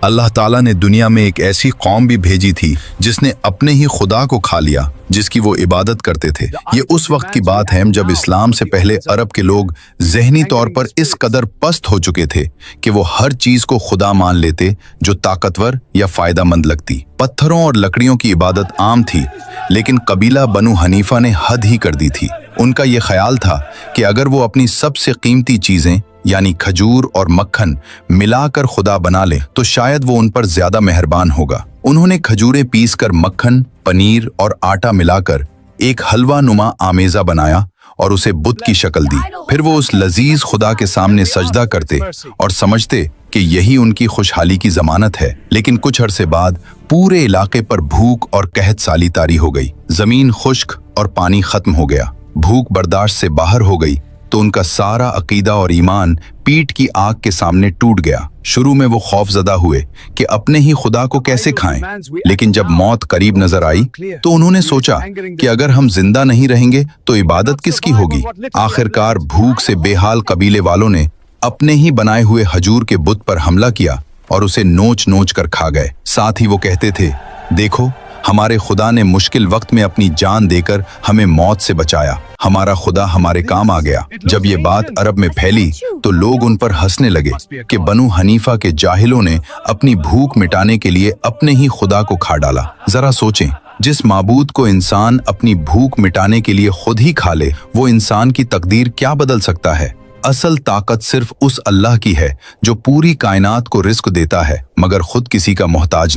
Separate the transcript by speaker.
Speaker 1: अल्लाह ताला ने दुनिया में एक ऐसी कौम भी भेजी थी जिसने अपने ही खुदा को खा लिया जिसकी वो इबादत करते थे। ये उस वक्त की बात है जब इस्लाम से पहले अरब के लोग ज़हनी तौर पर इस कदर पस्त हो चुके थे कि वो हर चीज को खुदा मान लेते जो ताकतवर या फायदामंद लगती। पत्थरों और लकड़ियों की इबादत आम थी, लेकिन कबीला बनु हनीफा ने हद ही कर दी थी। उनका ये ख्याल था कि अगर वो अपनी सबसे कीमती चीजें यानी खजूर और मक्खन मिलाकर खुदा बना ले तो शायद वो उन पर ज्यादा मेहरबान होगा। उन्होंने खजूरें पीसकर मक्खन, पनीर और आटा मिलाकर एक हलवा नुमा आमेजा बनाया और उसे बुत की शक्ल दी। फिर वो उस लजीज खुदा के सामने सजदा करते और समझते कि यही उनकी खुशहाली की जमानत है। लेकिन कुछ अरसे बाद पूरे इलाके पर भूख और कहत साली तारी हो गई। जमीन खुश्क और पानी खत्म हो गया। भूख बर्दाश्त से बाहर हो गई तो उनका सारा अकीदा और ईमान पीठ की आग के सामने टूट गया। शुरू में वो खौफजदा हुए कि अपने ही खुदा को कैसे खाएं, लेकिन जब मौत करीब नजर आई तो उन्होंने सोचा कि अगर हम जिंदा नहीं रहेंगे तो इबादत किसकी होगी। आखिरकार भूख से बेहाल कबीले वालों ने अपने ही बनाए हुए हजूर के बुत पर हमला किया और उसे नोच नोच कर खा गए। साथ ही वो कहते थे, देखो हमारे खुदा ने मुश्किल वक्त में अपनी जान देकर हमें मौत से बचाया। हमारा खुदा हमारे काम आ गया। जब ये बात अरब में फैली तो लोग उन पर हंसने लगे कि बनु हनीफा के जाहिलों ने अपनी भूख मिटाने के लिए अपने ही खुदा को खा डाला। जरा सोचें, जिस माबूद को इंसान अपनी भूख मिटाने के लिए खुद ही खा ले, वो इंसान की तकदीर क्या बदल सकता है। असल ताकत सिर्फ उस अल्लाह की है जो पूरी कायनात को रिस्क देता है मगर खुद किसी का मोहताज